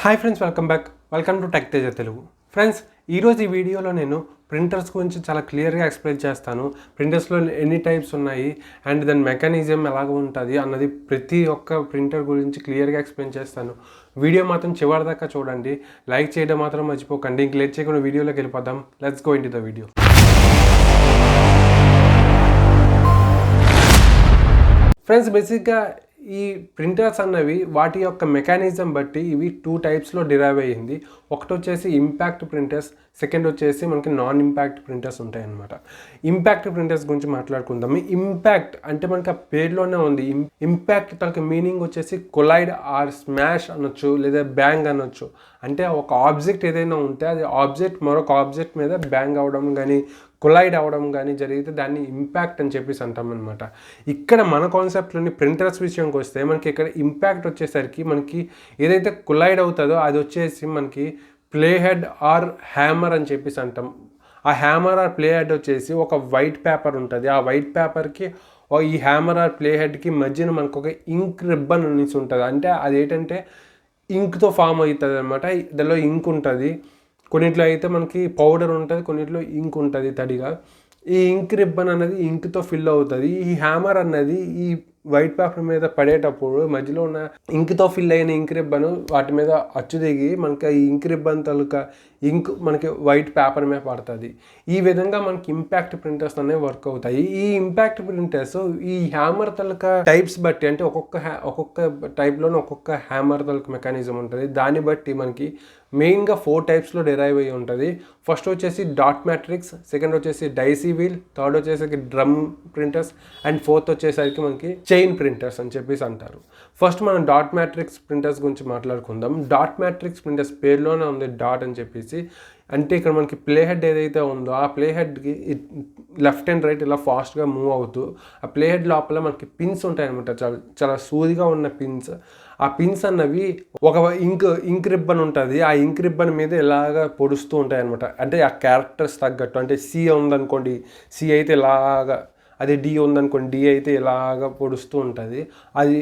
Hi friends, welcome to Teja Telugu. Friends, ఈరోజు ఈ వీడియోలో నేను ప్రింటర్స్ గురించి చాలా క్లియర్గా ఎక్స్ప్లెయిన్ చేస్తాను. ప్రింటర్స్లో ఎన్ని టైప్స్ ఉన్నాయి అండ్ దాని మెకానిజం ఎలాగ ఉంటుంది అన్నది ప్రతి ఒక్క ప్రింటర్ గురించి క్లియర్గా ఎక్స్ప్లెయిన్ చేస్తాను. వీడియో మాత్రం చివరిదాకా చూడండి. లైక్ చేయడం మాత్రం మర్చిపోకండి. ఇంక లేట్ చేయకుండా వీడియోలోకి వెళ్ళిపోదాం. Let's go into the video. Friends, బేసిక్గా ఈ ప్రింటర్స్ అన్నవి వాటి యొక్క మెకానిజం బట్టి ఇవి 2 టైప్స్లో డిరైవ్ అయ్యింది. ఒకటి వచ్చేసి ఇంపాక్ట్ ప్రింటర్స్, సెకండ్ వచ్చేసి మనకి నాన్ ఇంపాక్ట్ ప్రింటర్స్ ఉంటాయి అన్నమాట. ఇంపాక్ట్ ప్రింటర్స్ గురించి మాట్లాడుకుందాము. ఇంపాక్ట్ అంటే మనకి ఆ పేరులోనే ఉంది. ఇంపాక్ట్ తనకి మీనింగ్ వచ్చేసి కొలైడ్ ఆర్ స్మాష్ అనొచ్చు, లేదా బ్యాంగ్ అనొచ్చు. అంటే ఒక ఆబ్జెక్ట్ ఏదైనా ఉంటే అది ఆబ్జెక్ట్ మరొక ఆబ్జెక్ట్ మీద బ్యాంగ్ అవ్వడం కానీ కొలైడ్ అవ్వడం కానీ జరిగితే దాన్ని ఇంపాక్ట్ అని చెప్పేసి అంటాం అనమాట. ఇక్కడ మన కాన్సెప్ట్లోని ప్రింటర్స్ విషయంకి వస్తే మనకి ఇక్కడ ఇంపాక్ట్ వచ్చేసరికి మనకి ఏదైతే కొలైడ్ అవుతుందో అది వచ్చేసి మనకి ప్లే హెడ్ ఆర్ హ్యామర్ అని చెప్పేసి అంటాం. ఆ హ్యామర్ ఆర్ ప్లే హెడ్ వచ్చేసి ఒక వైట్ పేపర్ ఉంటుంది. ఆ వైట్ పేపర్కి ఈ హ్యామర్ ఆర్ ప్లే హెడ్కి మధ్యన మనకు ఒక ఇంక్ రిబ్బన్ అనేసి ఉంటుంది. అంటే అదేంటంటే ఇంక్తో ఫామ్ అవుతుంది అనమాట. దానిలో ఇంక్ ఉంటుంది. కొన్నిట్లో అయితే మనకి పౌడర్ ఉంటుంది, కొన్నిట్లో ఇంక్ ఉంటుంది తడిగా. ఈ ఇంక్ రిబ్బన్ అనేది ఇంక్తో ఫిల్ అవుతుంది. ఈ హ్యామర్ అన్నది ఈ వైట్ పేపర్ మీద పడేటప్పుడు మధ్యలో ఉన్న ఇంక్తో ఫిల్ అయిన ఇంక్ రిబ్బన్ వాటి మీద అచ్చు దిగి మనకి ఈ ఇంక్ రిబ్బన్ తాలూకా ఇంక్ మనకి వైట్ పేపర్ మీద పడుతుంది. ఈ విధంగా మనకి ఇంపాక్ట్ ప్రింటర్స్ అనేవి వర్క్ అవుతాయి. ఈ ఇంపాక్ట్ ప్రింటర్స్ ఈ హ్యామర్ తాలూకా టైప్స్ బట్టి, అంటే ఒక్కొక్క టైప్లోనే ఒక్కొక్క హ్యామర్ తాలూకా మెకానిజం ఉంటుంది. దాన్ని బట్టి మనకి మెయిన్గా 4 టైప్స్లో డిరైవ్ అయ్యి ఉంటుంది. ఫస్ట్ వచ్చేసి డాట్ మ్యాట్రిక్స్, సెకండ్ వచ్చేసి డైసీ వీల్, థర్డ్ వచ్చేసరికి డ్రమ్ ప్రింటర్స్ అండ్ ఫోర్త్ వచ్చేసరికి మనకి చైన్ ప్రింటర్స్ అని చెప్పేసి అంటారు. ఫస్ట్ మనం డాట్ మ్యాట్రిక్స్ ప్రింటర్స్ గురించి మాట్లాడుకుందాం. డాట్ మ్యాట్రిక్స్ ప్రింటర్స్ పేరులోనే ఉంది డాట్ అని చెప్పేసి. అంటే ఇక్కడ మనకి ప్లే హెడ్ ఏదైతే ఉందో ఆ ప్లే హెడ్కి లెఫ్ట్ అండ్ రైట్ ఇలా ఫాస్ట్గా మూవ్ అవుతూ ఆ ప్లే హెడ్ లోపల మనకి పిన్స్ ఉంటాయి అనమాట. చాలా సూదిగా ఉన్న పిన్స్. ఆ పిన్స్ అన్నవి ఒక ఇంక్ రిబ్బన్ ఉంటుంది. ఆ ఇంక్ రిబ్బన్ మీద ఇలాగ పొడుస్తూ ఉంటాయి అనమాట. అంటే ఆ క్యారెక్టర్స్ తగ్గట్టు, అంటే సి ఉందనుకోండి, సి అయితే ఇలాగా, అది డి ఉందనుకోండి, డి అయితే ఇలాగ పొడుస్తూ ఉంటుంది. అది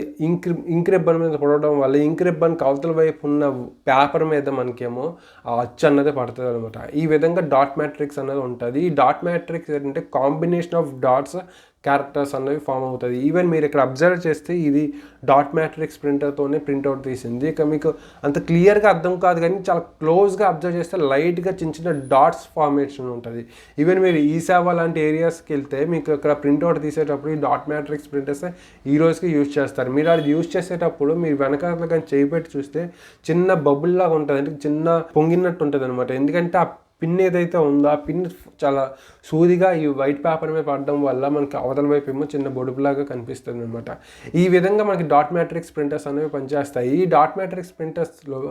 ఇంక్ రిబ్బన్ మీద పొడవడం వల్ల ఇంక్ రిబ్బన్ కవతల వైపు ఉన్న పేపర్ మీద మనకేమో ఆ అచ్చు అన్నది పడుతుంది అనమాట. ఈ విధంగా డాట్ మ్యాట్రిక్స్ అనేది ఉంటుంది. ఈ డాట్ మ్యాట్రిక్స్ ఏంటంటే కాంబినేషన్ ఆఫ్ డాట్స్ క్యారెక్టర్స్ అనేవి ఫామ్ అవుతుంది. ఈవెన్ మీరు ఇక్కడ అబ్జర్వ్ చేస్తే ఇది డాట్ మ్యాట్రిక్స్ ప్రింటర్తోనే ప్రింట్అవుట్ తీసింది. ఇక మీకు అంత క్లియర్గా అర్థం కాదు, కానీ చాలా క్లోజ్గా అబ్జర్వ్ చేస్తే లైట్గా చిన్న చిన్న డాట్స్ ఫార్మేషన్ ఉంటుంది. ఈవెన్ మీరు ఈ సేవ లాంటి ఏరియాస్కి వెళ్తే మీకు ఇక్కడ ప్రింట్అవుట్ తీసేటప్పుడు ఈ డాట్ మ్యాట్రిక్స్ ప్రింటర్స్ ఈ రోజుకి యూజ్ చేస్తారు. మీరు అది యూజ్ చేసేటప్పుడు మీరు వెనకాల కానీ చేయి పెట్టి చూస్తే చిన్న బబుల్ లాగా ఉంటుంది, అంటే చిన్న పొంగినట్టు ఉంటుంది అనమాట. ఎందుకంటే ఆ పిన్ ఏదైతే ఉందో ఆ పిన్ చాలా సూదిగా ఈ వైట్ పేపర్ మీద పడడం వల్ల మనకి అవతల వైపు ఏమో చిన్న బొడుపులాగా కనిపిస్తుంది అనమాట. ఈ విధంగా మనకి డాట్ మ్యాట్రిక్స్ ప్రింటర్స్ అనేవి పనిచేస్తాయి. ఈ డాట్ మ్యాట్రిక్స్ ప్రింటర్స్లో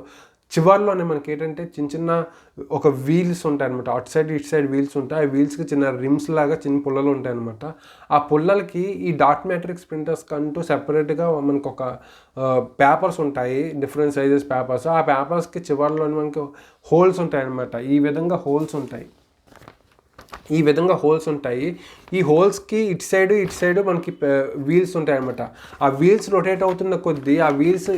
చివర్లోనే మనకి ఏంటంటే చిన్న ఒక వీల్స్ ఉంటాయి అనమాట. అటు సైడ్ ఇటు సైడ్ వీల్స్ ఉంటాయి. ఆ వీల్స్కి చిన్న రిమ్స్ లాగా చిన్న పుల్లలు ఉంటాయి అనమాట. ఆ పుల్లలకి ఈ డాట్ మ్యాట్రిక్స్ ప్రింటర్స్ కంటూ సెపరేట్గా మనకు ఒక పేపర్స్ ఉంటాయి, డిఫరెంట్ సైజెస్ పేపర్స్. ఆ పేపర్స్కి చివర్లోనే మనకి హోల్స్ ఉంటాయి అనమాట. ఈ విధంగా హోల్స్ ఉంటాయి. ఈ హోల్స్కి ఇటు సైడు మనకి వీల్స్ ఉంటాయి అనమాట. ఆ వీల్స్ రొటేట్ అవుతున్న కొద్దీ ఆ వీల్స్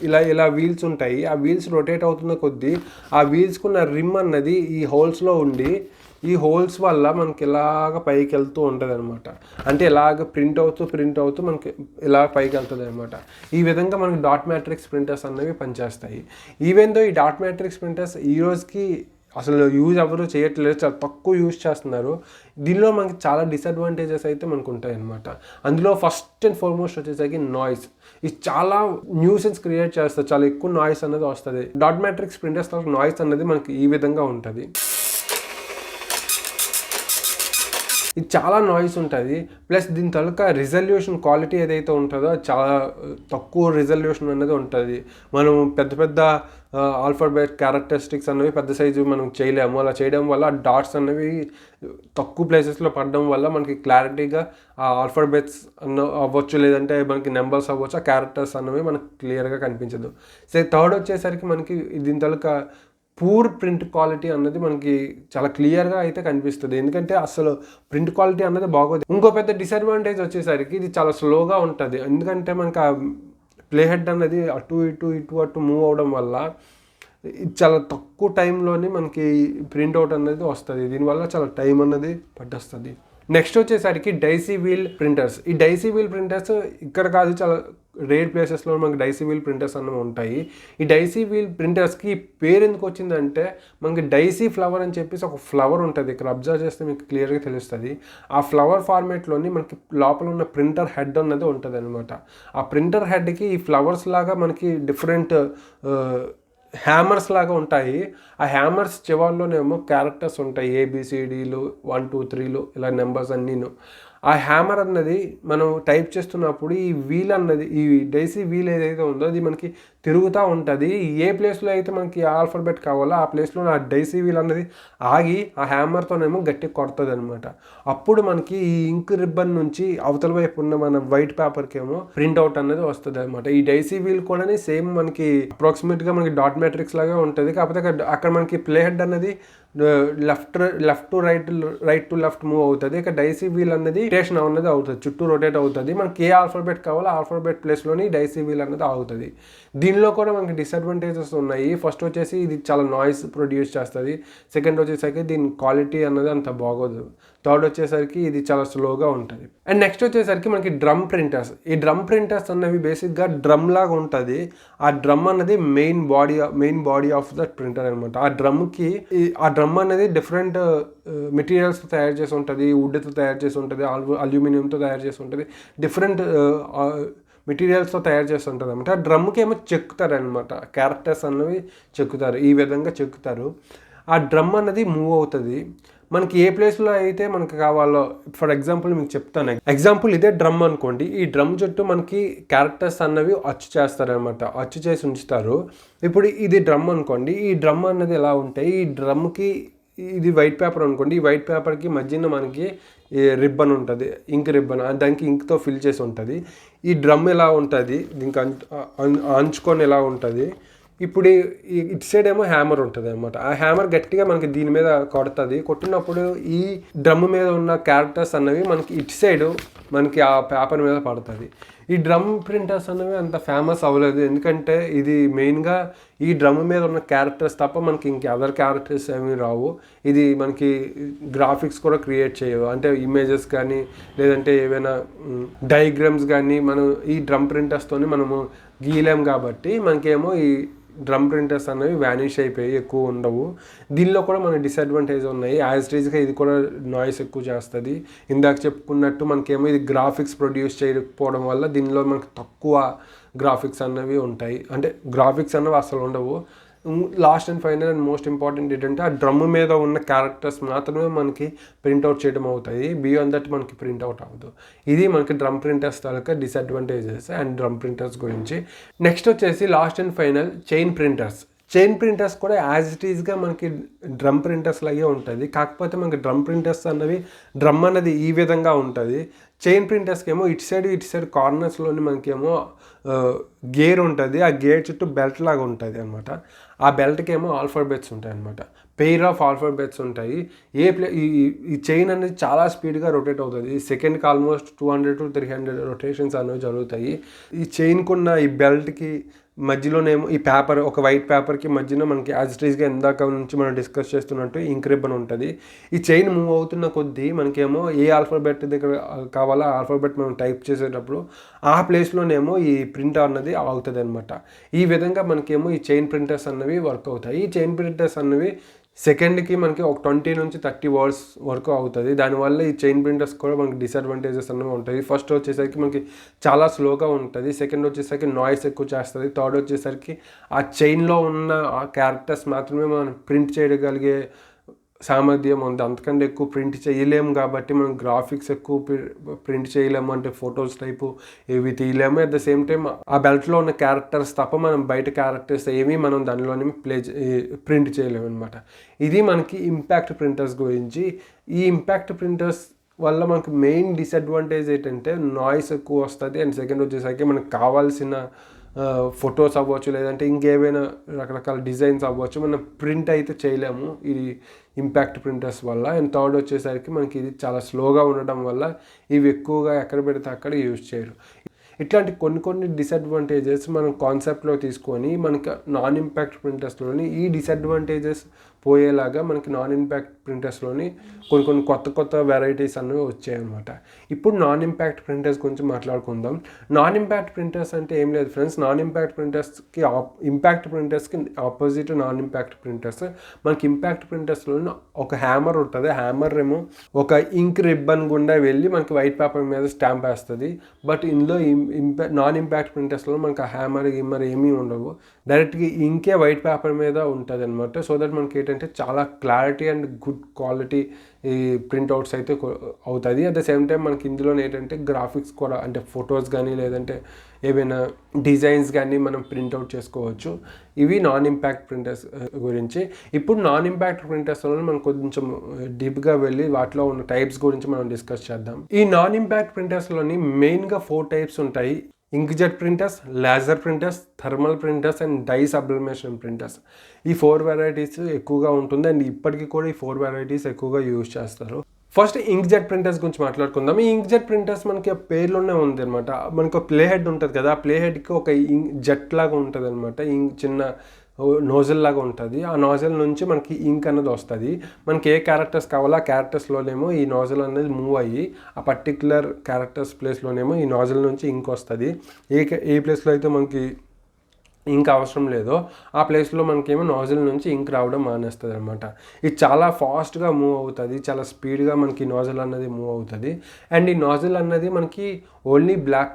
ఇలా వీల్స్ ఉంటాయి. ఆ వీల్స్ రొటేట్ అవుతున్న కొద్దీ ఆ వీల్స్కున్న రిమ్ అన్నది ఈ హోల్స్లో ఉండి ఈ హోల్స్ వల్ల మనకి ఇలాగ పైకి వెళ్తూ ఉంటుంది అనమాట. అంటే ఇలాగ ప్రింట్ అవుతూ మనకి ఇలా పైకి వెళ్తుంది అనమాట. ఈ విధంగా మనకి డాట్ మ్యాట్రిక్స్ ప్రింటర్స్ అనేవి పనిచేస్తాయి. ఈవెన్ దో ఈ డాట్ మ్యాట్రిక్స్ ప్రింటర్స్ ఈ రోజుకి అసలు యూజ్ ఎవరు చేయట్లేదు, చాలా తక్కువ యూజ్ చేస్తున్నారు. దీనిలో మనకి చాలా డిసడ్వాంటేజెస్ అయితే మనకు ఉంటాయి అన్నమాట. అందులో ఫస్ట్ అండ్ ఫార్మోస్ట్ వచ్చేసరికి నాయిస్. ఇది చాలా న్యూసెన్స్ క్రియేట్ చేస్తుంది, చాలా ఎక్కువ నాయిస్ అనేది వస్తుంది. డాట్ మ్యాట్రిక్స్ ప్రింటర్స్ నాయిస్ అనేది మనకి ఈ విధంగా ఉంటుంది. ఇది చాలా నాయిస్ ఉంటుంది. ప్లస్ దీని తాలూకా రిజల్యూషన్ క్వాలిటీ ఏదైతే ఉంటుందో చాలా తక్కువ రిజల్యూషన్ అనేది ఉంటుంది. మనం పెద్ద ఆల్ఫాబెట్ క్యారెక్టరిస్టిక్స్ అనేవి పెద్ద సైజు మనం చేయలేము. అలా చేయడం వల్ల డాట్స్ అనేవి తక్కువ ప్లేసెస్లో పడడం వల్ల మనకి క్లారిటీగా ఆ ఆల్ఫాబెట్స్ అవ్వచ్చు, లేదంటే మనకి నెంబర్స్ అవ్వచ్చు, ఆ క్యారెక్టర్స్ అనేవి మనకి క్లియర్గా కనిపించదు. సో థర్డ్ వచ్చేసరికి మనకి దీని తాలూకా పూర్ ప్రింట్ క్వాలిటీ అన్నది మనకి చాలా క్లియర్గా అయితే కనిపిస్తుంది. ఎందుకంటే అసలు ప్రింట్ క్వాలిటీ అన్నది బాగోదు. ఇంకో పెద్ద డిసడ్వాంటేజ్ వచ్చేసరికి ఇది చాలా స్లోగా ఉంటుంది. ఎందుకంటే మనకి ఆ ప్లే హెడ్ అన్నది అటు ఇటు మూవ్ అవడం వల్ల చాలా తక్కువ టైంలోనే మనకి ప్రింట్అవుట్ అనేది వస్తుంది. దీనివల్ల చాలా టైం అన్నది పట్టేస్తుంది. నెక్స్ట్ వచ్చేసరికి డైసీ వీల్ ప్రింటర్స్. ఈ డైసీ వీల్ ప్రింటర్స్ ఇక్కడ కాదు, చాలా రేర్ ప్లేసెస్లో మనకి డైసీ వీల్ ప్రింటర్స్ అన్నవి ఉంటాయి. ఈ డైసీ వీల్ ప్రింటర్స్కి పేరు ఎందుకు వచ్చిందంటే మనకి డైసీ ఫ్లవర్ అని చెప్పేసి ఒక ఫ్లవర్ ఉంటుంది. ఇక్కడ అబ్జర్వ్ చేస్తే మీకు క్లియర్గా తెలుస్తుంది. ఆ ఫ్లవర్ ఫార్మేట్లోని మనకి లోపల ఉన్న ప్రింటర్ హెడ్ అన్నది ఉంటుంది అనమాట. ఆ ప్రింటర్ హెడ్కి ఈ ఫ్లవర్స్ లాగా మనకి డిఫరెంట్ హ్యామర్స్ లాగా ఉంటాయి. ఆ హ్యామర్స్ చివర్లోనేమో క్యారెక్టర్స్ ఉంటాయి, ABCDలు 1 2 3లు ఇలా నెంబర్స్ అన్నీను. ఆ హ్యామర్ అన్నది మనం టైప్ చేస్తున్నప్పుడు ఈ వీల్ అన్నది, ఈ డైసీ వీల్ ఏదైతే ఉందో అది మనకి తిరుగుతూ ఉంటుంది. ఏ ప్లేస్లో అయితే మనకి ఆల్ఫాబెట్ కావాలో ఆ ప్లేస్లో ఆ డైసీ వీల్ అన్నది ఆగి ఆ హ్యామర్తోనేమో గట్టి కొడుతుంది అనమాట. అప్పుడు మనకి ఈ ఇంక్ రిబ్బన్ నుంచి అవతల వైపు ఉన్న మన వైట్ పేపర్కి ఏమో ప్రింట్అవుట్ అన్నది వస్తుంది అనమాట. ఈ డైసీ వీల్ కూడా సేమ్ మనకి అప్రాక్సిమేట్గా మనకి డాట్ మ్యాట్రిక్స్ లాగా ఉంటుంది. కాకపోతే అక్కడ మనకి ప్లే హెడ్ అన్నది left to right to left move అవుతుంది. ఇక డైసీ వీల్ అన్నది రొటేషన్ అన్నది అవుతుంది, చుట్టూ రొటేట్ అవుతుంది. మనకి ఏ ఆల్ఫాబెట్ కావాలో ఆల్ఫాబెట్ ప్లేస్లోని డైసీ వీల్ అన్నది అవుతుంది. దీనిలో కూడా మనకి డిసడ్వాంటేజెస్ ఉన్నాయి. ఫస్ట్ వచ్చేసి ఇది చాలా నాయిస్ ప్రొడ్యూస్ చేస్తుంది. సెకండ్ వచ్చేసరికి దీని క్వాలిటీ అన్నది అంత బాగోదు. థర్డ్ వచ్చేసరికి ఇది చాలా స్లోగా ఉంటుంది. అండ్ నెక్స్ట్ వచ్చేసరికి మనకి డ్రమ్ ప్రింటర్స్. ఈ డ్రమ్ ప్రింటర్స్ అన్నవి బేసిక్గా డ్రమ్ లాగా ఉంటుంది. ఆ డ్రమ్ అన్నది main body of the printer అనమాట. ఆ డ్రమ్ అనేది డిఫరెంట్ మెటీరియల్స్తో తయారు చేసి ఉంటుంది, వుడ్తో తయారు చేసి ఉంటుంది, అల్యూమినియంతో తయారు చేసి ఉంటుంది, డిఫరెంట్ మెటీరియల్స్తో తయారు చేసి ఉంటుంది అనమాట. ఆ డ్రమ్కి ఏమో చెక్కుతారు అనమాట, క్యారెక్టర్స్ అన్నవి చెక్కుతారు, ఈ విధంగా చెక్కుతారు. ఆ డ్రమ్ అన్నది మూవ్ అవుతుంది. మనకి ఏ ప్లేస్లో అయితే మనకు కావాలో, ఫర్ ఎగ్జాంపుల్ మీకు చెప్తాను. ఎగ్జాంపుల్ ఇదే డ్రమ్ అనుకోండి. ఈ డ్రమ్ చుట్టూ మనకి క్యారెక్టర్స్ అన్నవి అచ్చు చేస్తారనమాట, అచ్చు చేసి ఉంచుతారు. ఇప్పుడు ఇది డ్రమ్ అనుకోండి. ఈ డ్రమ్ అన్నది ఎలా ఉంటాయి, ఈ డ్రమ్కి ఇది వైట్ పేపర్ అనుకోండి. ఈ వైట్ పేపర్కి మధ్యన మనకి రిబ్బన్ ఉంటుంది, ఇంక్ రిబ్బన్, దానికి ఇంక్తో ఫిల్ చేసి ఉంటుంది. ఈ డ్రమ్ ఎలా ఉంటుంది, దీనికి అంచుకొని ఎలా ఉంటుంది. ఇప్పుడు ఇటు సైడ్ ఏమో హ్యామర్ ఉంటుంది అనమాట. ఆ హ్యామర్ గట్టిగా మనకి దీని మీద కొడుతుంది. కొట్టినప్పుడు ఈ డ్రమ్ మీద ఉన్న క్యారెక్టర్స్ అన్నవి మనకి ఇటు సైడ్ మనకి ఆ పేపర్ మీద పడుతుంది. ఈ డ్రమ్ ప్రింటర్స్ అనేవి అంత ఫేమస్ అవ్వలేదు, ఎందుకంటే ఇది మెయిన్గా ఈ డ్రమ్ మీద ఉన్న క్యారెక్టర్స్ తప్ప మనకి ఇంక అదర్ క్యారెక్టర్స్ ఏమీ రావు. ఇది మనకి గ్రాఫిక్స్ కూడా క్రియేట్ చేయవు, అంటే ఇమేజెస్ కానీ లేదంటే ఏవైనా డయాగ్రామ్స్ కానీ మనం ఈ డ్రమ్ ప్రింటర్స్తోని మనము గీయలేం. కాబట్టి మనకేమో ఈ డ్రమ్ ప్రింటర్స్ అనేవి వ్యానిష్ అయిపోయి ఎక్కువ ఉండవు. దీనిలో కూడా మనకి డిసడ్వాంటేజ్ ఉన్నాయి. యాజ్ టీజ్గా ఇది కూడా నాయిస్ ఎక్కువ చేస్తుంది. ఇందాక చెప్పుకున్నట్టు మనకేమో ఇది గ్రాఫిక్స్ ప్రొడ్యూస్ చేయకపోవడం వల్ల దీనిలో మనకి తక్కువ గ్రాఫిక్స్ అన్నవి ఉంటాయి, అంటే గ్రాఫిక్స్ అన్నవి అసలు ఉండవు. Last and final and most important ఏంటంటే ఆ డ్రమ్ మీద ఉన్న క్యారెక్టర్స్ మాత్రమే మనకి ప్రింట్అవుట్ చేయడం అవుతాయి, బియాండ్ దట్ మనకి ప్రింట్అవుట్ అవ్వదు. ఇది మనకి drum printers taluka disadvantages and drum printers గురించి. నెక్స్ట్ వచ్చేసి last and final chain printers. Chain printers కూడా యాజ్ ఇట్ ఈస్గా మనకి డ్రమ్ ప్రింటర్స్ లాగే ఉంటుంది. కాకపోతే మనకి డ్రమ్ ప్రింటర్స్ అన్నవి డ్రమ్ అన్నది ఈ విధంగా ఉంటుంది. చైన్ ప్రింటర్స్కి ఏమో ఇటు సైడ్ కార్నర్స్లోని మనకేమో గేర్ ఉంటుంది. ఆ గేర్ చుట్టూ బెల్ట్ లాగా ఉంటుంది అనమాట. ఆ బెల్ట్కి ఏమో ఆల్ఫాబెట్స్ ఉంటాయి అనమాట, పెయిర్ ఆఫ్ ఆల్ఫాబెట్స్ ఉంటాయి. ఈ చైన్ అనేది చాలా స్పీడ్గా రొటేట్ అవుతుంది. సెకండ్కి ఆల్మోస్ట్ 200 to 300 రొటేషన్స్ అనేవి జరుగుతాయి. ఈ చైన్కున్న ఈ బెల్ట్కి మధ్యలోనేమో ఈ పేపర్, ఒక వైట్ పేపర్కి మధ్యన మనకి యాజ్ ఇట్ ఈస్గా ఇందాక నుంచి మనం డిస్కస్ చేస్తున్నట్టు ఇంక్ రిబ్బన్ ఉంటుంది. ఈ చైన్ మూవ్ అవుతున్న కొద్దీ మనకేమో ఏ ఆల్ఫాబెట్ దగ్గర కావాలో ఆ ఆల్ఫాబెట్ మనం టైప్ చేసేటప్పుడు ఆ ప్లేస్లోనేమో ఈ ప్రింట్ అన్నది అవుతుంది అనమాట. ఈ విధంగా మనకేమో ఈ చైన్ ప్రింటర్స్ అన్నవి వర్క్ అవుతాయి. ఈ చైన్ ప్రింటర్స్ అన్నవి సెకండ్కి మనకి ఒక 20 నుంచి 30 వర్డ్స్ వరకు అవుతుంది. దానివల్ల ఈ చైన్ ప్రింటర్స్ కూడా మనకి డిసడ్వాంటేజెస్ అనేవి ఉంటాయి. ఫస్ట్ వచ్చేసరికి మనకి చాలా స్లోగా ఉంటుంది. సెకండ్ వచ్చేసరికి నాయిస్ ఎక్కువ చేస్తుంది. థర్డ్ వచ్చేసరికి ఆ చైన్లో ఉన్న ఆ క్యారెక్టర్స్ మాత్రమే మనం ప్రింట్ చేయగలిగే సామర్థ్యం ఉంది, అంతకంటే ఎక్కువ ప్రింట్ చేయలేము. కాబట్టి మనం గ్రాఫిక్స్ ఎక్కువ ప్రింట్ చేయలేము, అంటే ఫొటోస్ టైపు ఇవి తీయలేము. అట్ ద సేమ్ టైం ఆ బెల్ట్లో ఉన్న క్యారెక్టర్స్ తప్ప మనం బయట క్యారెక్టర్స్ ఏమీ మనం దానిలోనే ప్రింట్ చేయలేము అనమాట. ఇది మనకి ఇంపాక్ట్ ప్రింటర్స్ గురించి. ఈ ఇంపాక్ట్ ప్రింటర్స్ వల్ల మనకు మెయిన్ డిసడ్వాంటేజ్ ఏంటంటే నాయిస్ ఎక్కువ వస్తుంది. అండ్ సెకండ్ వచ్చేసరికి మనకు కావాల్సిన ఫొటోస్ అవ్వచ్చు, లేదంటే ఇంకేమైనా రకరకాల డిజైన్స్ అవ్వచ్చు, మనం ప్రింట్ అయితే చేయలేము ఇది ఇంపాక్ట్ ప్రింటర్స్ వల్ల. అండ్ థర్డ్ వచ్చేసరికి మనకి ఇది చాలా స్లోగా ఉండడం వల్ల ఇవి ఎక్కువగా ఎక్కడ పెడితే అక్కడ యూజ్ చేయరు. ఇట్లాంటి కొన్ని డిసడ్వాంటేజెస్ మనం కాన్సెప్ట్లో తీసుకొని మనకి నాన్ ఇంపాక్ట్ ప్రింటర్స్లోని ఈ డిసడ్వాంటేజెస్ పోయేలాగా మనకి నాన్ ఇంపాక్ట్ ప్రింటర్స్లోని కొన్ని కొత్త వెరైటీస్ అనేవి వచ్చాయన్నమాట. ఇప్పుడు నాన్ ఇంపాక్ట్ ప్రింటర్స్ గురించి మాట్లాడుకుందాం. నాన్ ఇంపాక్ట్ ప్రింటర్స్ అంటే ఏం లేదు ఫ్రెండ్స్, నాన్ ఇంపాక్ట్ ప్రింటర్స్కి ఇంపాక్ట్ ప్రింటర్స్కి ఆపోజిట్ నాన్ ఇంపాక్ట్ ప్రింటర్స్. మనకి ఇంపాక్ట్ ప్రింటర్స్లో ఒక హ్యామర్ ఉంటుంది. హ్యామర్ ఏమో ఒక ఇంక్ రిబ్బన్ గుండా వెళ్ళి మనకి వైట్ పేపర్ మీద స్టాంప్ వేస్తుంది. బట్ ఇందులో నాన్ ఇంపాక్ట్ ప్రింటర్స్లో మనకి ఆ హ్యామర్ ఏమీ ఉండవు, డైరెక్ట్గా ఇంకే వైట్ పేపర్ మీద ఉంటుంది అనమాట. సో దట్ మనకి ఏంటంటే చాలా క్లారిటీ అండ్ గుడ్ క్వాలిటీ ఈ ప్రింట్అవుట్స్ అయితే అవుతుంది. అట్ ద సేమ్ టైం మనకి ఇందులో ఏంటంటే గ్రాఫిక్స్ కూడా, అంటే ఫొటోస్ కానీ లేదంటే ఏవైనా డిజైన్స్ కానీ మనం ప్రింట్అవుట్ చేసుకోవచ్చు. ఇవి నాన్ ఇంపాక్ట్ ప్రింటర్స్ గురించి. ఇప్పుడు నాన్ ఇంపాక్ట్ ప్రింటర్స్లో మనం కొంచెం డీప్గా వెళ్ళి వాటిలో ఉన్న టైప్స్ గురించి మనం డిస్కస్ చేద్దాం. ఈ నాన్ ఇంపాక్ట్ ప్రింటర్స్లోని మెయిన్గా 4 టైప్స్ ఉంటాయి. Inkjet printers, laser printers, thermal printers and dye sublimation printers. ఈ 4 వెరైటీస్ ఎక్కువగా ఉంటుంది అండ్ ఇప్పటికీ కూడా ఈ 4 వెరైటీస్ ఎక్కువగా యూజ్ చేస్తారు. ఫస్ట్ ఇంక్జెట్ ప్రింటర్స్ గురించి మాట్లాడుకుందాం. ఈ ఇంక్జెట్ ప్రింటర్స్ మనకి పేర్లోనే ఉంది అనమాట. మనకు ప్లే హెడ్ ఉంటుంది కదా, ఆ ప్లే హెడ్కి ఒక జెట్ లాగా ఉంటుంది అనమాట. చిన్న నోజల్ లాగా ఉంటుంది. ఆ నోజల్ నుంచి మనకి ఇంక్ అనేది వస్తుంది. మనకి ఏ క్యారెక్టర్స్ కావాలో ఆ క్యారెక్టర్స్లోనేమో ఈ నోజల్ అనేది మూవ్ అయ్యి ఆ పర్టిక్యులర్ క్యారెక్టర్స్ ప్లేస్లోనేమో ఈ నోజల్ నుంచి ఇంక్ వస్తుంది. ఏ ప్లేస్లో అయితే మనకి ఇంక్ అవసరం లేదో ఆ ప్లేస్లో మనకేమో నాజిల్ నుంచి ఇంక్ రావడం మానేస్తుంది అనమాట. ఇది చాలా ఫాస్ట్గా మూవ్ అవుతుంది, చాలా స్పీడ్గా మనకి నాజిల్ అన్నది మూవ్ అవుతుంది. అండ్ ఈ నాజిల్ అన్నది మనకి ఓన్లీ బ్లాక్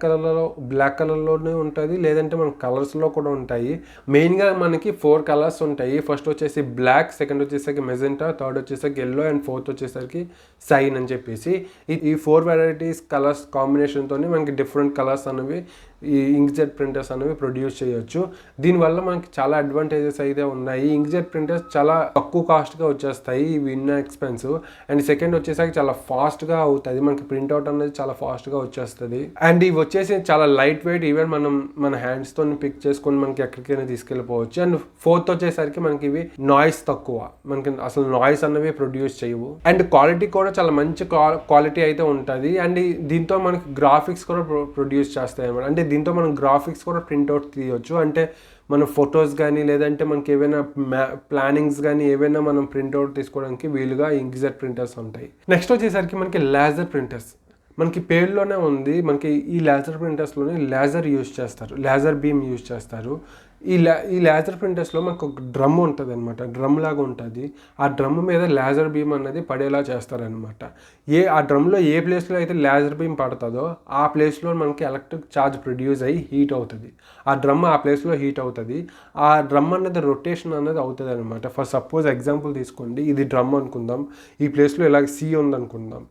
కలర్లోనే ఉంటుంది, లేదంటే మన కలర్స్లో కూడా ఉంటాయి. మెయిన్గా మనకి 4 కలర్స్ ఉంటాయి. ఫస్ట్ వచ్చేసి బ్లాక్, సెకండ్ వచ్చేసరికి మెజెంటా, థర్డ్ వచ్చేసరికి ఎల్లో అండ్ ఫోర్త్ వచ్చేసరికి సైన్ అని చెప్పేసి ఈ 4 వెరైటీస్ కలర్స్ కాంబినేషన్తోనే మనకి డిఫరెంట్ కలర్స్ అనేవి ఈ ఇంక్జెట్ ప్రింటర్స్ అనేవి ప్రొడ్యూస్ చేయొచ్చు. దీనివల్ల మనకి చాలా అడ్వాంటేజెస్ అయితే ఉన్నాయి. ఇంక్జెట్ ప్రింటర్స్ చాలా తక్కువ కాస్ట్గా వచ్చేస్తాయి, ఇవి ఇన్ఎక్స్పెన్సివ్. అండ్ సెకండ్ వచ్చేసరికి చాలా ఫాస్ట్గా అవుతుంది, మనకి ప్రింట్అవుట్ అనేది చాలా ఫాస్ట్గా వచ్చేస్తుంది. అండ్ ఇవి వచ్చేసి చాలా లైట్ వెయిట్, ఈవెన్ మనం మన హ్యాండ్స్తో పిక్ చేసుకొని మనకి ఎక్కడికైనా తీసుకెళ్ళిపోవచ్చు. అండ్ ఫోర్త్ వచ్చేసరికి మనకి ఇవి నాయిస్ తక్కువ, మనకి అసలు నాయిస్ అనేవి ప్రొడ్యూస్ చేయవు. అండ్ క్వాలిటీ కూడా చాలా మంచి క్వాలిటీ అయితే ఉంటుంది. అండ్ దీంతో మనకి గ్రాఫిక్స్ కూడా ప్రొడ్యూస్ చేస్తాయి అన్నమాట. అంటే దీంతో మనం గ్రాఫిక్స్ కూడా ప్రింట్అవుట్ తీయవచ్చు. అంటే మన ఫొటోస్ కానీ లేదంటే మనకి ఏవైనా ప్లానింగ్స్ కానీ ఏవైనా మనం ప్రింట్అవుట్ తీసుకోవడానికి వీలుగా ఇంక్జెట్ ప్రింటర్స్ ఉంటాయి. నెక్స్ట్ వచ్చేసరికి మనకి లేజర్ ప్రింటర్స్. మనకి పేరులోనే ఉంది, మనకి ఈ లేజర్ ప్రింటర్స్లోనే లేజర్ యూజ్ చేస్తారు, లేజర్ బీమ్ యూజ్ చేస్తారు. ఈ లేజర్ ప్రింటర్స్లో మనకు ఒక డ్రమ్ ఉంటుంది అనమాట, డ్రమ్ లాగా ఉంటుంది. ఆ డ్రమ్ మీద లేజర్ బీమ్ అనేది పడేలా చేస్తారనమాట. ఆ డ్రమ్లో ఏ ప్లేస్లో అయితే లేజర్ బీమ్ పడుతుందో ఆ ప్లేస్లో మనకి ఎలక్ట్రిక్ ఛార్జ్ ప్రొడ్యూస్ అయ్యి హీట్ అవుతుంది. ఆ డ్రమ్ ఆ ప్లేస్లో హీట్ అవుతుంది. ఆ డ్రమ్ అనేది రొటేషన్ అనేది అవుతుంది అనమాట. ఫర్ సపోజ్ ఎగ్జాంపుల్ తీసుకోండి, ఇది డ్రమ్ అనుకుందాం, ఈ ప్లేస్లో ఇలాగ సి ఉందనుకుందాం.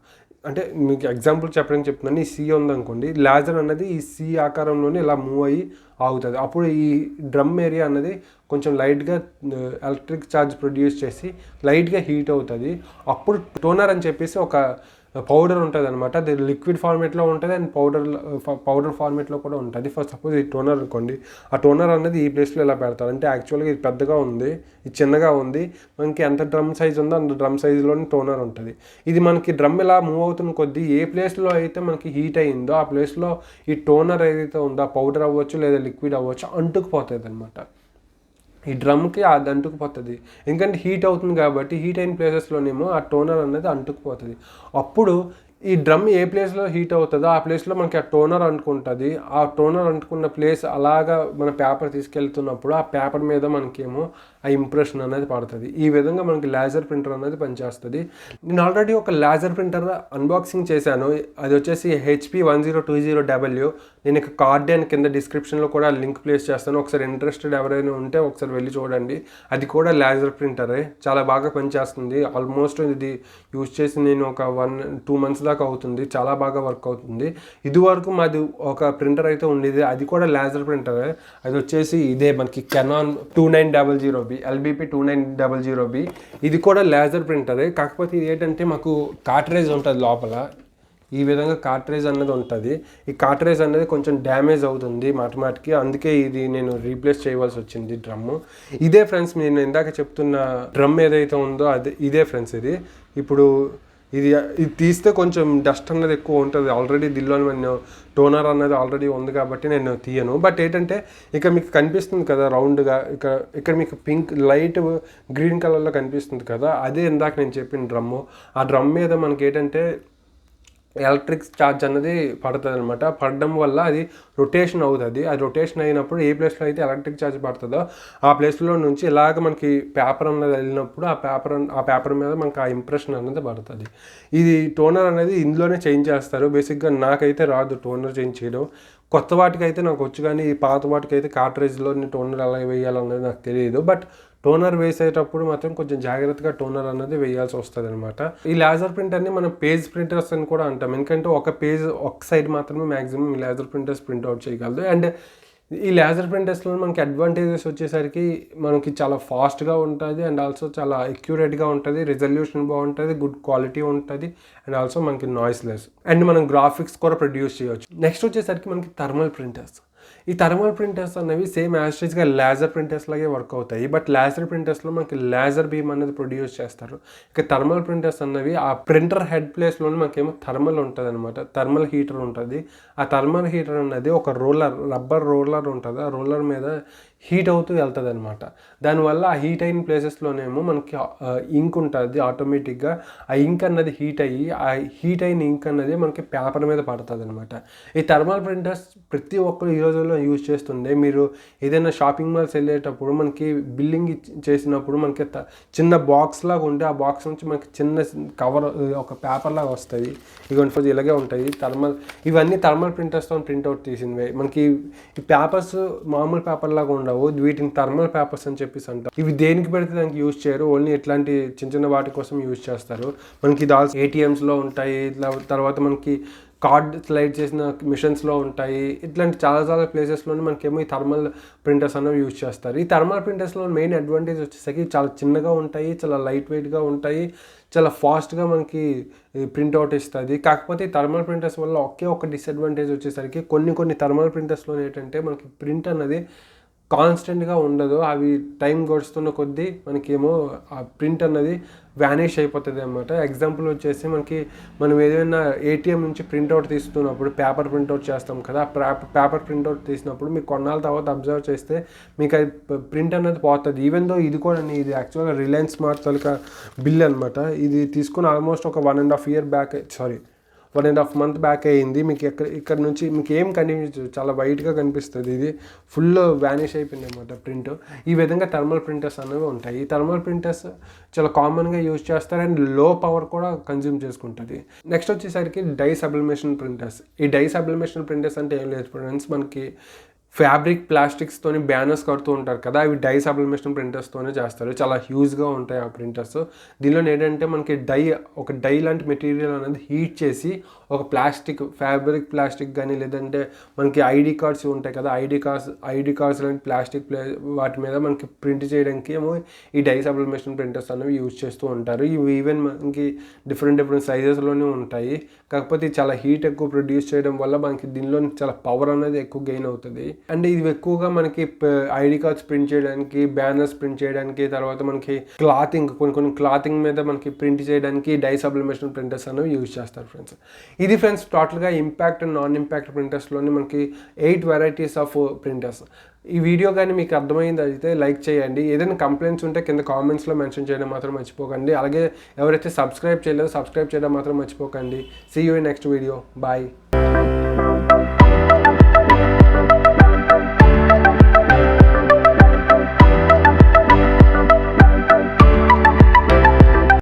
అంటే మీకు ఎగ్జాంపుల్ చెప్పడానికి చెప్తున్నాను. ఈ సి ఉందనుకోండి, లేజర్ అనేది ఈ సి ఆకారంలోనే ఇలా మూవ్ అయ్యి ఆగుతుంది. అప్పుడు ఈ డ్రమ్ ఏరియా అనేది కొంచెం లైట్గా ఎలక్ట్రిక్ ఛార్జ్ ప్రొడ్యూస్ చేసి లైట్గా హీట్ అవుతుంది. అప్పుడు టోనర్ అని చెప్పేసి ఒక పౌడర్ ఉంటుంది అనమాట. అది లిక్విడ్ ఫార్మేట్లో ఉంటుంది అండ్ పౌడర్ ఫార్మేట్లో కూడా ఉంటుంది. ఫర్ సపోజ్ ఈ టోనర్ అనుకోండి, ఆ టోనర్ అనేది ఈ ప్లేస్లో ఇలా పెడతారు. అంటే యాక్చువల్గా ఇది పెద్దగా ఉంది, ఇది చిన్నగా ఉంది, మనకి ఎంత డ్రమ్ సైజ్ ఉందో అంత డ్రమ్ సైజులోనే టోనర్ ఉంటుంది. ఇది మనకి డ్రమ్ ఇలా మూవ్ అవుతున్న కొద్దీ ఏ ప్లేస్లో అయితే మనకి హీట్ అయ్యిందో ఆ ప్లేస్లో ఈ టోనర్ ఏదైతే ఉందో ఆ పౌడర్ అవ్వచ్చు లేదా లిక్విడ్ అవ్వచ్చు అంటుకుపోతుంది అనమాట. ఈ డ్రమ్కి అది అంటుకుపోతుంది, ఎందుకంటే హీట్ అవుతుంది కాబట్టి. హీట్ అయిన ప్లేసెస్లోనేమో ఆ టోనర్ అనేది అంటుకుపోతుంది. అప్పుడు ఈ డ్రమ్ ఏ ప్లేస్లో హీట్ అవుతుందో ఆ ప్లేస్లో మనకి ఆ టోనర్ అంటుకుంటుంది. ఆ టోనర్ అంటుకున్న ప్లేస్ అలాగా మన పేపర్ తీసుకెళ్తున్నప్పుడు ఆ పేపర్ మీద మనకేమో ఆ ఇంప్రెషన్ అనేది పడుతుంది. ఈ విధంగా మనకి లేజర్ ప్రింటర్ అనేది పనిచేస్తుంది. నేను ఆల్రెడీ ఒక లేజర్ ప్రింటర్ అన్బాక్సింగ్ చేశాను, అది వచ్చేసి HP 1020W. నేను ఇక కార్డ్ అండ్ కింద డిస్క్రిప్షన్లో కూడా లింక్ ప్లేస్ చేస్తాను, ఒకసారి ఇంట్రెస్టెడ్ ఎవరైనా ఉంటే ఒకసారి వెళ్ళి చూడండి. అది కూడా లేజర్ ప్రింటరే, చాలా బాగా పనిచేస్తుంది. ఆల్మోస్ట్ ఇది యూజ్ చేసి నేను ఒక 1-2 మంత్స్ దాకా అవుతుంది, చాలా బాగా వర్క్ అవుతుంది. ఇదివరకు మాది ఒక ప్రింటర్ అయితే ఉండేది, అది కూడా లేజర్ ప్రింటరే. అది వచ్చేసి ఇదే మనకి కెనాన్ 2900B LBP 2900B. ఇది కూడా లేజర్ ప్రింటరే, కాకపోతే ఇది ఏంటంటే మాకు కార్ట్రేజ్ ఉంటుంది లోపల, ఈ విధంగా కార్ట్రేజ్ అన్నది ఉంటుంది. ఈ కార్ట్రేజ్ అనేది కొంచెం డ్యామేజ్ అవుతుంది మాటిమాటికి, అందుకే ఇది నేను రీప్లేస్ చేయవలసి వచ్చింది డ్రమ్. ఇదే ఫ్రెండ్స్ నేను ఇందాక చెప్తున్న డ్రమ్ ఏదైతే ఉందో ఇదే ఫ్రెండ్స్. ఇది ఇప్పుడు ఇది ఇది తీస్తే కొంచెం డస్ట్ అన్నది ఎక్కువ ఉంటుంది. ఆల్రెడీ దీనిలో నేను టోనర్ అన్నది ఆల్రెడీ ఉంది కాబట్టి నేను తీయను. బట్ ఏంటంటే ఇక మీకు కనిపిస్తుంది కదా రౌండ్గా, ఇక్కడ మీకు పింక్ లైట్ గ్రీన్ కలర్లో కనిపిస్తుంది కదా, అదే ఇందాక నేను చెప్పిన డ్రమ్ము. ఆ డ్రమ్ మీద మనకి ఏంటంటే ఎలక్ట్రిక్ ఛార్జ్ అన్నది పడుతుంది అనమాట. పడడం వల్ల అది రొటేషన్ అవుతుంది. అది రొటేషన్ అయినప్పుడు ఏ ప్లేస్లో అయితే ఎలక్ట్రిక్ ఛార్జ్ పడుతుందో ఆ ప్లేస్లో నుంచి ఇలాగ మనకి పేపర్ అన్నది వెళ్ళినప్పుడు ఆ పేపర్ మీద మనకి ఆ ఇంప్రెషన్ అనేది పడుతుంది. ఇది టోనర్ అనేది ఇందులోనే చేంజ్ చేస్తారు. బేసిక్గా నాకైతే రాదు టోనర్ చేంజ్ చేయడం. కొత్త వాటికి అయితే నాకు వచ్చు, కానీ ఈ పాత వాటికి అయితే కార్ట్రేజ్లో టోనర్ ఎలా వేయాలన్నది నాకు తెలియదు. బట్ టోనర్ వేసేటప్పుడు మాత్రం కొంచెం జాగ్రత్తగా టోనర్ అన్నది వేయాల్సి వస్తుంది అనమాట. ఈ లేజర్ ప్రింటర్ని మనం పేజ్ ప్రింటర్స్ అని కూడా అంటాం. ఎందుకంటే ఒక సైడ్ మాత్రమే మ్యాక్సిమం ఈ లేజర్ ప్రింటర్స్ ప్రింట్అవుట్ చేయగలదు. అండ్ ఈ లేజర్ ప్రింటర్స్లో మనకి అడ్వాంటేజెస్ వచ్చేసరికి మనకి చాలా ఫాస్ట్గా ఉంటుంది, అండ్ ఆల్సో చాలా అక్యురేట్గా ఉంటుంది, రిజల్యూషన్ బాగుంటుంది, గుడ్ క్వాలిటీ ఉంటుంది, అండ్ ఆల్సో మనకి నాయిస్ లెస్, అండ్ మనం గ్రాఫిక్స్ కూడా ప్రొడ్యూస్ చేయవచ్చు. నెక్స్ట్ వచ్చేసరికి మనకి థర్మల్ ప్రింటర్స్. ఈ థర్మల్ ప్రింటర్స్ అనేవి సేమ్ యాస్ట్రీస్గా లేజర్ ప్రింటర్స్ లాగే వర్క్ అవుతాయి. బట్ లేజర్ ప్రింటర్స్లో మనకి లేజర్ బీమ్ అనేది ప్రొడ్యూస్ చేస్తారు. ఇక థర్మల్ ప్రింటర్స్ అనేవి ఆ ప్రింటర్ హెడ్ ప్లేస్లోనే మనకేమో థర్మల్ ఉంటుంది అనమాట. థర్మల్ హీటర్ ఉంటుంది. ఆ థర్మల్ హీటర్ అనేది ఒక రబ్బర్ రోలర్ ఉంటుంది. ఆ రోలర్ మీద హీట్ అవుతూ వెళ్తుంది అనమాట. దానివల్ల ఆ హీట్ అయిన ప్లేసెస్లోనేమో మనకి ఇంక్ ఉంటుంది ఆటోమేటిక్గా. ఆ ఇంక్ అన్నది హీట్ అయ్యి ఆ హీట్ అయిన ఇంక్ అన్నది మనకి పేపర్ మీద పడుతుంది అనమాట. ఈ థర్మల్ ప్రింటర్స్ ప్రతి ఒక్కరు ఈ రోజుల్లో యూజ్ చేస్తుండే. మీరు ఏదైనా షాపింగ్ మాల్స్ వెళ్ళేటప్పుడు మనకి బిల్లింగ్ చేసినప్పుడు మనకి చిన్న బాక్స్ లాగా ఉంటే ఆ బాక్స్ నుంచి మనకి చిన్న కవర్ ఒక పేపర్ లాగా వస్తుంది. ఇవి ఇలాగే ఉంటాయి ఇవన్నీ థర్మల్ ప్రింటర్స్తో ప్రింట్అవుట్ తీసినవే. మనకి ఈ పేపర్స్ మామూలు పేపర్ లాగా ఉండవు, వీటిని థర్మల్ పేపర్స్ అని చెప్పేసి అంటారు. ఇవి దేనికి పెడితే దానికి యూజ్ చేయరు, ఓన్లీ ఇట్లాంటి చిన్న చిన్న వాటి కోసం యూజ్ చేస్తారు. మనకి ఇది ఆల్సో ఏటీఎమ్స్లో ఉంటాయి, తర్వాత మనకి కార్డ్ స్లైడ్ చేసిన మిషన్స్లో ఉంటాయి. ఇట్లాంటి చాలా ప్లేసెస్లోనే మనకేమో ఈ థర్మల్ ప్రింటర్స్ అనేవి యూజ్ చేస్తారు. ఈ థర్మల్ ప్రింటర్స్లో మెయిన్ అడ్వాంటేజ్ వచ్చేసరికి చాలా చిన్నగా ఉంటాయి, చాలా లైట్ వెయిట్గా ఉంటాయి, చాలా ఫాస్ట్గా మనకి ప్రింట్అవుట్ ఇస్తుంది. కాకపోతే ఈ థర్మల్ ప్రింటర్స్ వల్ల ఒక డిసడ్వాంటేజ్ వచ్చేసరికి కొన్ని థర్మల్ ప్రింటర్స్లో ఏంటంటే మనకి ప్రింట్ అన్నది కాన్స్టెంట్గా ఉండదు. అవి టైం గడుస్తున్న కొద్దీ మనకేమో ఆ ప్రింట్ అన్నది వ్యానిష్ అయిపోతుంది అనమాట. ఎగ్జాంపుల్ వచ్చేసి మనం ఏదైనా ఏటీఎం నుంచి ప్రింట్అవుట్ తీస్తున్నప్పుడు పేపర్ ప్రింట్అవుట్ చేస్తాం కదా, పేపర్ ప్రింట్అవుట్ తీసినప్పుడు మీకు కొన్నాళ్ళ తర్వాత అబ్జర్వ్ చేస్తే మీకు అది ప్రింట్ అనేది పోతుంది. ఈవెన్ దో ఇది యాక్చువల్గా రిలయన్స్ స్మార్ట్ తాలూకా బిల్ అనమాట. ఇది తీసుకుని ఆల్మోస్ట్ ఒక 1.5 month బ్యాక్ అయ్యింది. మీకు ఇక్కడ నుంచి మీకు ఏం కనిపించదు, చాలా వైట్గా కనిపిస్తుంది. ఇది ఫుల్ వ్యానిష్ అయిపోయింది అనమాట ప్రింట్. ఈ విధంగా థర్మల్ ప్రింటర్స్ అనేవి ఉంటాయి. ఈ థర్మల్ ప్రింటర్స్ చాలా కామన్గా యూజ్ చేస్తారు, అండ్ లో పవర్ కూడా కన్జ్యూమ్ చేసుకుంటుంది. నెక్స్ట్ వచ్చేసరికి డై సబ్లిమేషన్ ప్రింటర్స్. ఈ డై సబ్లిమేషన్ ప్రింటర్స్ అంటే ఏం లేదు ఫ్రెండ్స్, మనకి ఫ్యాబ్రిక్ ప్లాస్టిక్స్తోని బ్యానర్స్ కడుతూ ఉంటారు కదా, అవి డై సబ్లిమేషన్ ప్రింటర్స్తోనే చేస్తారు. చాలా హ్యూజ్గా ఉంటాయి ఆ ప్రింటర్స్. దీనిలో ఏంటంటే మనకి డై లాంటి మెటీరియల్ అనేది హీట్ చేసి ఒక ఫ్యాబ్రిక్ ప్లాస్టిక్ కానీ, లేదంటే మనకి ఐడి కార్డ్స్ ఉంటాయి కదా, ఐడి కార్డ్స్ లాంటి ప్లాస్టిక్ వాటి మీద మనకి ప్రింట్ చేయడానికి ఏమో ఈ డై సబ్లిమేషన్ ప్రింటర్స్ అనేవి యూజ్ చేస్తూ ఉంటారు. ఇవి ఈవెన్ మనకి డిఫరెంట్ సైజెస్లోనే ఉంటాయి. కాకపోతే చాలా హీట్ ఎక్కువ ప్రొడ్యూస్ చేయడం వల్ల మనకి దీనిలో చాలా పవర్ అనేది ఎక్కువ గెయిన్ అవుతుంది. అండ్ ఇది ఎక్కువగా మనకి ఐడి కార్డ్స్ ప్రింట్ చేయడానికి, బ్యానర్స్ ప్రింట్ చేయడానికి, తర్వాత మనకి కొన్ని క్లాతింగ్ మీద మనకి ప్రింట్ చేయడానికి డై సబ్లిమేషన్ ప్రింటర్స్ అనేవి యూజ్ చేస్తారు ఫ్రెండ్స్. ఇది ఫ్రెండ్స్ టోటల్గా ఇంపాక్ట్ అండ్ నాన్ ఇంపాక్ట్ ప్రింటర్స్లోని మనకి 8 వెరైటీస్ ఆఫ్ ప్రింటర్స్. ఈ వీడియో కానీ మీకు అర్థమైంది అయితే లైక్ చేయండి. ఏదైనా కంప్లైంట్స్ ఉంటే కింద కామెంట్స్లో మెన్షన్ చేయడం మాత్రం మర్చిపోకండి. అలాగే ఎవరైతే సబ్స్క్రైబ్ చేయలేదో సబ్స్క్రైబ్ చేయడం మాత్రం మర్చిపోకండి. See you in next video. Bye.